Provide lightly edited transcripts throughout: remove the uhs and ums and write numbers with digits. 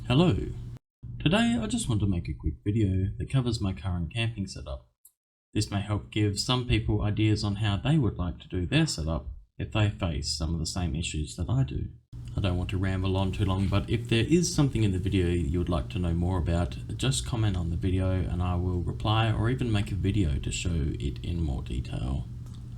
Hello! Today I just want to make a quick video that covers my current camping setup. This may help give some people ideas on how they would like to do their setup if they face some of the same issues that I do. I don't want to ramble on too long, but if there is something in the video you would like to know more about, just comment on the video and I will reply or even make a video to show it in more detail.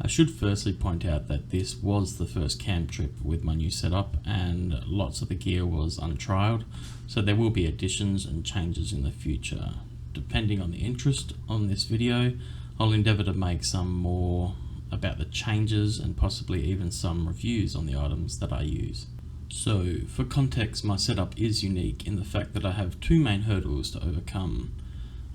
I should firstly point out that this was the first camp trip with my new setup and lots of the gear was untrialed, so there will be additions and changes in the future. Depending on the interest on this video, I'll endeavour to make some more about the changes and possibly even some reviews on the items that I use. So, for context, my setup is unique in the fact that I have two main hurdles to overcome.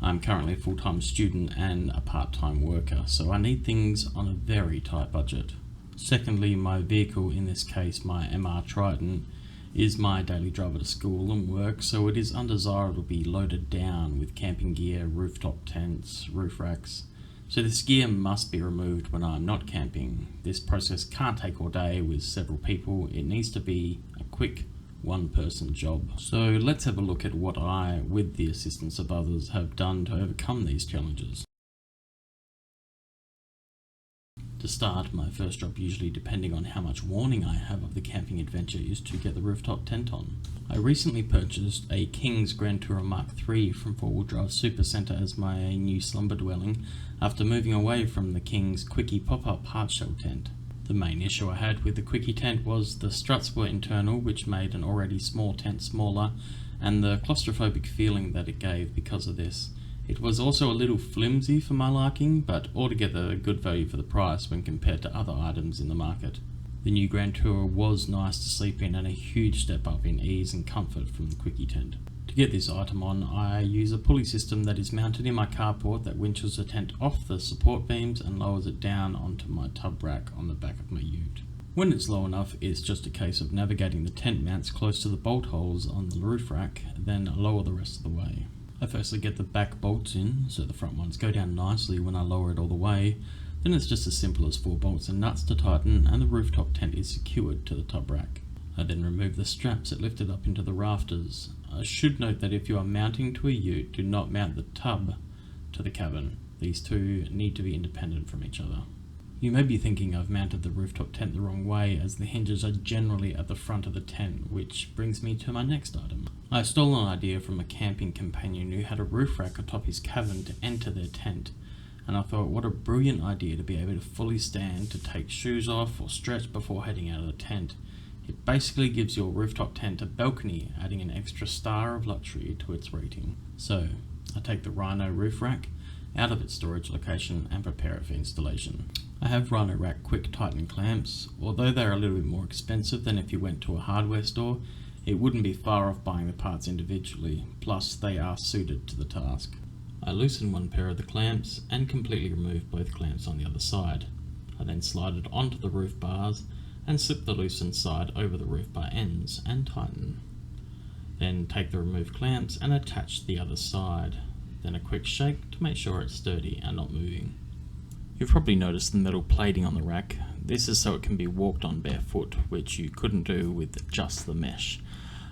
I'm currently a full-time student and a part-time worker, so I need things on a very tight budget. Secondly, my vehicle, in this case my MR Triton, is my daily driver to school and work, so it is undesirable to be loaded down with camping gear, rooftop tents, roof racks. So this gear must be removed when I'm not camping. This process can't take all day with several people. It needs to be a quick one-person job. So let's have a look at what I, with the assistance of others, have done to overcome these challenges. To start, my first job, usually depending on how much warning I have of the camping adventure, is to get the rooftop tent on. I recently purchased a King's Grand Tourer Mark III from 4-wheel drive Supercenter as my new slumber dwelling after moving away from the King's Quickie pop-up hardshell tent. The main issue I had with the Quickie tent was the struts were internal, which made an already small tent smaller, and the claustrophobic feeling that it gave because of this. It was also a little flimsy for my liking, but altogether a good value for the price when compared to other items in the market. The new Grand Tourer was nice to sleep in and a huge step up in ease and comfort from the Quickie tent. To get this item on, I use a pulley system that is mounted in my carport that winches the tent off the support beams and lowers it down onto my tub rack on the back of my ute. When it's low enough, it's just a case of navigating the tent mounts close to the bolt holes on the roof rack, then lower the rest of the way. I firstly get the back bolts in, so the front ones go down nicely when I lower it all the way. Then it's just as simple as 4 bolts and nuts to tighten, and the rooftop tent is secured to the tub rack. I then remove the straps that lift it up into the rafters. I should note that if you are mounting to a ute, do not mount the tub to the cabin. These two need to be independent from each other. You may be thinking I've mounted the rooftop tent the wrong way, as the hinges are generally at the front of the tent, which brings me to my next item. I stole an idea from a camping companion who had a roof rack atop his cabin to enter their tent, and I thought what a brilliant idea to be able to fully stand to take shoes off or stretch before heading out of the tent. It basically gives your rooftop tent a balcony, adding an extra star of luxury to its rating. So, I take the Rhino roof rack out of its storage location and prepare it for installation. I have Rhino rack quick tighten clamps. Although they are a little bit more expensive than if you went to a hardware store, it wouldn't be far off buying the parts individually, plus they are suited to the task. I loosen one pair of the clamps and completely remove both clamps on the other side. I then slide it onto the roof bars and slip the loosened side over the roof bar ends and tighten. Then take the removed clamps and attach the other side. Then a quick shake to make sure it's sturdy and not moving. You've probably noticed the metal plating on the rack. This is so it can be walked on barefoot, which you couldn't do with just the mesh.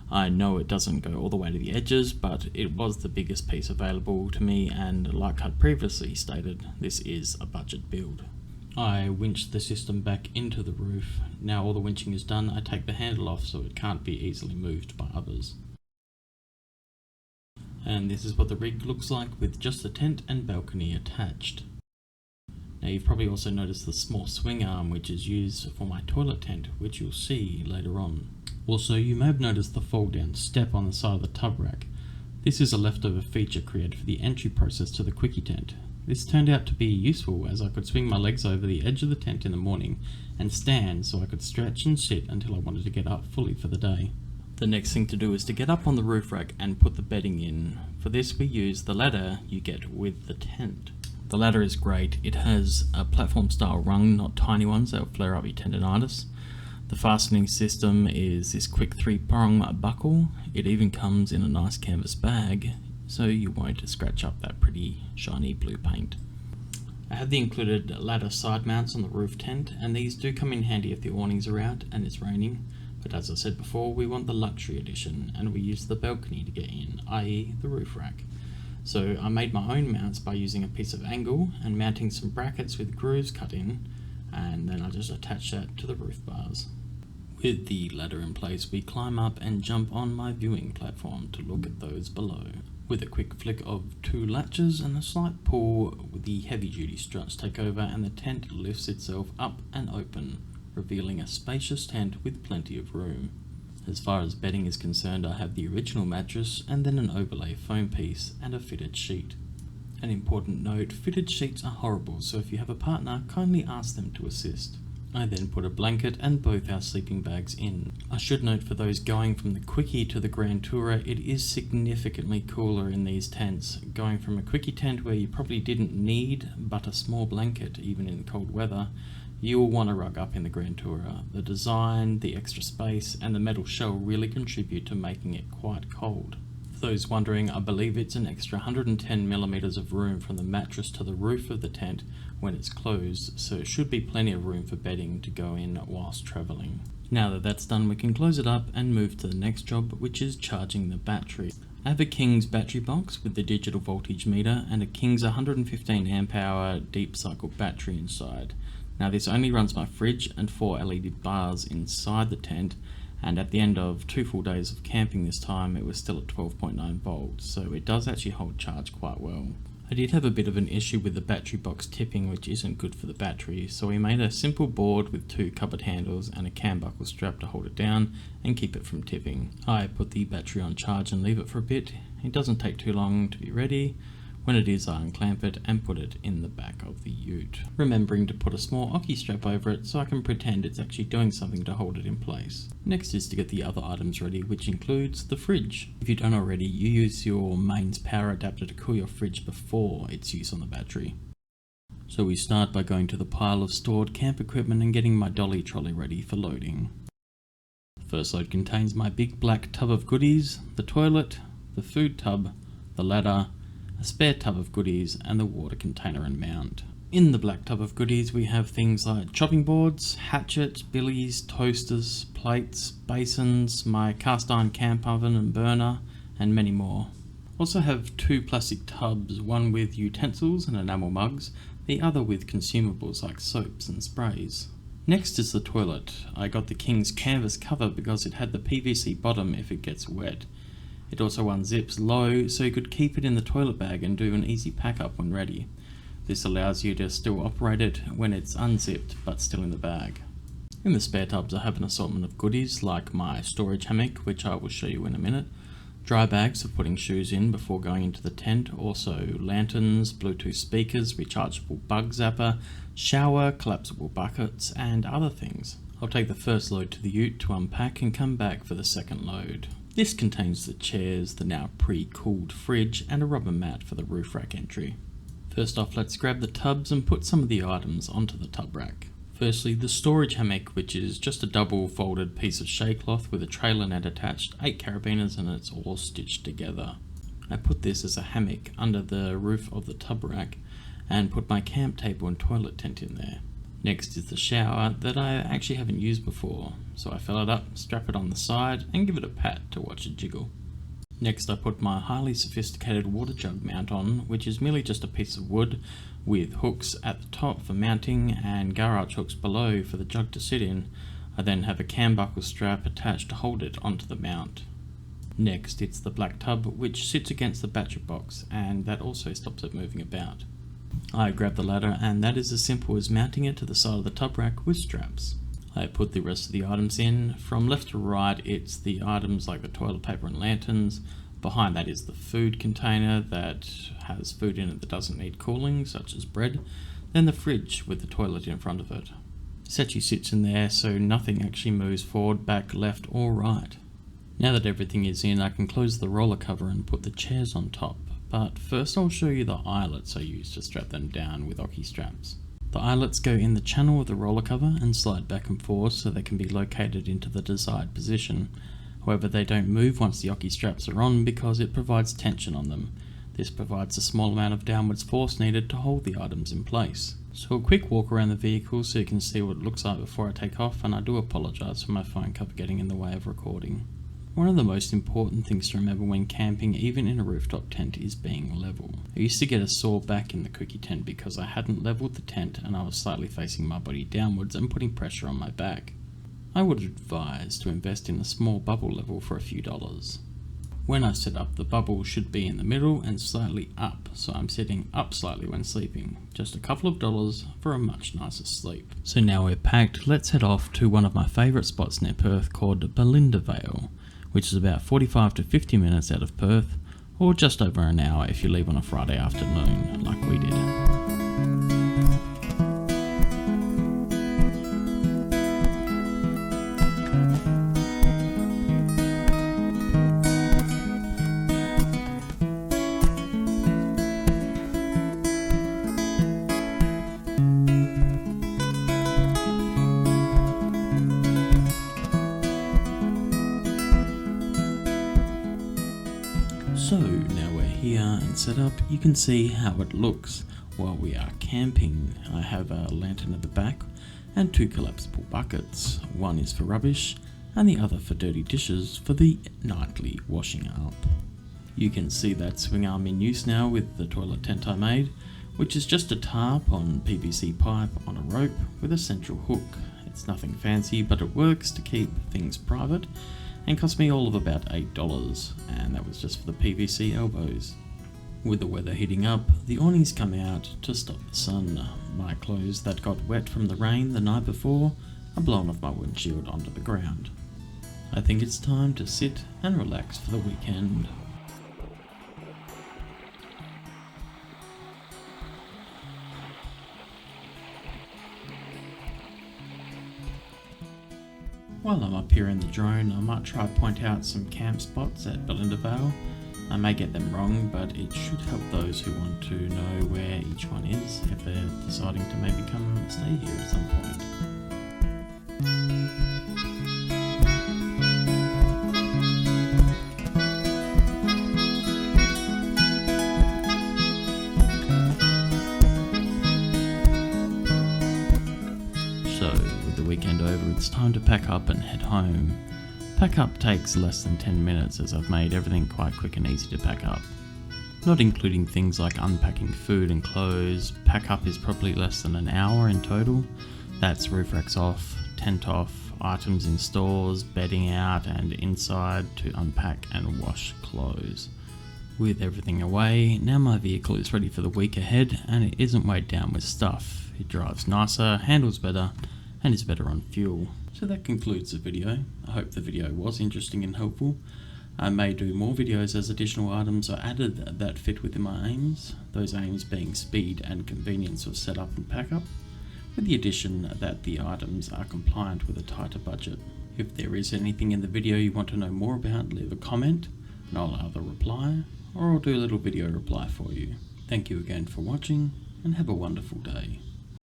I know it doesn't go all the way to the edges, but it was the biggest piece available to me, and like I'd previously stated, this is a budget build. I winched the system back into the roof. Now all the winching is done, I take the handle off so it can't be easily moved by others. And this is what the rig looks like with just the tent and balcony attached. Now you've probably also noticed the small swing arm which is used for my toilet tent, which you'll see later on. Also, you may have noticed the fold down step on the side of the tub rack. This is a leftover feature created for the entry process to the Quickie tent. This turned out to be useful as I could swing my legs over the edge of the tent in the morning and stand so I could stretch and sit until I wanted to get up fully for the day. The next thing to do is to get up on the roof rack and put the bedding in. For this we use the ladder you get with the tent. The ladder is great. It has a platform style rung, not tiny ones that will flare up your tendonitis. The fastening system is this quick 3-prong buckle. It even comes in a nice canvas bag, so you won't scratch up that pretty shiny blue paint. I have the included ladder side mounts on the roof tent, and these do come in handy if the awnings are out and it's raining. But as I said before, we want the luxury edition, and we use the balcony to get in, i.e. the roof rack. So I made my own mounts by using a piece of angle and mounting some brackets with grooves cut in, and then I just attach that to the roof bars. With the ladder in place, we climb up and jump on my viewing platform to look at those below. With a quick flick of 2 latches and a slight pull, the heavy duty struts take over and the tent lifts itself up and open, revealing a spacious tent with plenty of room. As far as bedding is concerned, I have the original mattress and then an overlay foam piece and a fitted sheet. An important note, fitted sheets are horrible, so if you have a partner, kindly ask them to assist. I then put a blanket and both our sleeping bags in. I should note, for those going from the Quickie to the Grand Tourer, it is significantly cooler in these tents. Going from a Quickie tent where you probably didn't need but a small blanket even in cold weather, you will want to rug up in the Grand Tourer. The design, the extra space and the metal shell really contribute to making it quite cold. For those wondering, I believe it's an extra 110mm of room from the mattress to the roof of the tent when it's closed, so it should be plenty of room for bedding to go in whilst travelling. Now that that's done, we can close it up and move to the next job, which is charging the battery. I have a King's battery box with the digital voltage meter and a King's 115 amp hour deep cycle battery inside. Now this only runs my fridge and 4 LED bars inside the tent, and at the end of 2 full days of camping this time, it was still at 12.9 volts, so it does actually hold charge quite well. I did have a bit of an issue with the battery box tipping, which isn't good for the battery, so we made a simple board with 2 cupboard handles and a cam buckle strap to hold it down and keep it from tipping. I put the battery on charge and leave it for a bit. It doesn't take too long to be ready. When it is, I unclamp it and put it in the back of the ute, remembering to put a small ocky strap over it so I can pretend it's actually doing something to hold it in place. Next is to get the other items ready, which includes the fridge. If you don't already, you use your mains power adapter to cool your fridge before its use on the battery. So we start by going to the pile of stored camp equipment and getting my dolly trolley ready for loading. The first load contains my big black tub of goodies, the toilet, the food tub, the ladder, a spare tub of goodies and the water container and mount. In the black tub of goodies we have things like chopping boards, hatchets, billies, toasters, plates, basins, my cast iron camp oven and burner, and many more. Also have 2 plastic tubs, one with utensils and enamel mugs, the other with consumables like soaps and sprays. Next is the toilet. I got the King's canvas cover because it had the PVC bottom if it gets wet. It also unzips low, so you could keep it in the toilet bag and do an easy pack up when ready. This allows you to still operate it when it's unzipped but still in the bag. In the spare tubs I have an assortment of goodies like my storage hammock, which I will show you in a minute, dry bags for putting shoes in before going into the tent, also lanterns, Bluetooth speakers, rechargeable bug zapper, shower, collapsible buckets and other things. I'll take the first load to the ute to unpack and come back for the second load. This contains the chairs, the now pre-cooled fridge and a rubber mat for the roof rack entry. First off, let's grab the tubs and put some of the items onto the tub rack. Firstly, the storage hammock, which is just a double folded piece of shea cloth with a trailer net attached, 8 carabiners and it's all stitched together. I put this as a hammock under the roof of the tub rack and put my camp table and toilet tent in there. Next is the shower that I actually haven't used before, so I fill it up, strap it on the side and give it a pat to watch it jiggle. Next I put my highly sophisticated water jug mount on, which is merely just a piece of wood with hooks at the top for mounting and garage hooks below for the jug to sit in. I then have a cam buckle strap attached to hold it onto the mount. Next it's the black tub, which sits against the battery box and that also stops it moving about. I grab the ladder and that is as simple as mounting it to the side of the tub rack with straps. I put the rest of the items in. From left to right it's the items like the toilet paper and lanterns. Behind that is the food container that has food in it that doesn't need cooling, such as bread. Then the fridge with the toilet in front of it. This actually sits in there so nothing actually moves forward, back, left or right. Now that everything is in, I can close the roller cover and put the chairs on top. But first I'll show you the eyelets I use to strap them down with ocky straps. The eyelets go in the channel of the roller cover and slide back and forth so they can be located into the desired position. However, they don't move once the ocky straps are on because it provides tension on them. This provides a small amount of downwards force needed to hold the items in place. So a quick walk around the vehicle so you can see what it looks like before I take off, and I do apologise for my phone cover getting in the way of recording. One of the most important things to remember when camping, even in a rooftop tent, is being level. I used to get a sore back in the cookie tent because I hadn't levelled the tent and I was slightly facing my body downwards and putting pressure on my back. I would advise to invest in a small bubble level for a few dollars. When I set up, the bubble should be in the middle and slightly up, so I'm sitting up slightly when sleeping. Just a couple of dollars for a much nicer sleep. So now we're packed, let's head off to one of my favourite spots near Perth called Belinda Vale, which is about 45 to 50 minutes out of Perth, or just over an hour if you leave on a Friday afternoon, like we did. So now we're here and set up, you can see how it looks while we are camping. I have a lantern at the back and two collapsible buckets. One is for rubbish and the other for dirty dishes for the nightly washing up. You can see that swing arm in use now with the toilet tent I made, which is just a tarp on PVC pipe on a rope with a central hook. It's nothing fancy, but it works to keep things private and cost me all of about $8, and that was just for the PVC elbows. With the weather heating up, the awnings come out to stop the sun. My clothes that got wet from the rain the night before are blown off my windshield onto the ground. I think it's time to sit and relax for the weekend. While I'm up here in the drone, I might try to point out some camp spots at Belinda Vale. I may get them wrong, but it should help those who want to know where each one is if they're deciding to maybe come stay here at some point. So, with the weekend over, it's time to pack up and head home. Pack up takes less than 10 minutes as I've made everything quite quick and easy to pack up. Not including things like unpacking food and clothes, pack up is probably less than an hour in total. That's roof racks off, tent off, items in stores, bedding out and inside to unpack and wash clothes. With everything away, now my vehicle is ready for the week ahead and it isn't weighed down with stuff. It drives nicer, handles better, and is better on fuel. So that concludes the video. I hope the video was interesting and helpful. I may do more videos as additional items are added that fit within my aims, those aims being speed and convenience of setup and pack up, with the addition that the items are compliant with a tighter budget. If there is anything in the video you want to know more about, leave a comment and I'll either reply or I'll do a little video reply for you. Thank you again for watching and have a wonderful day.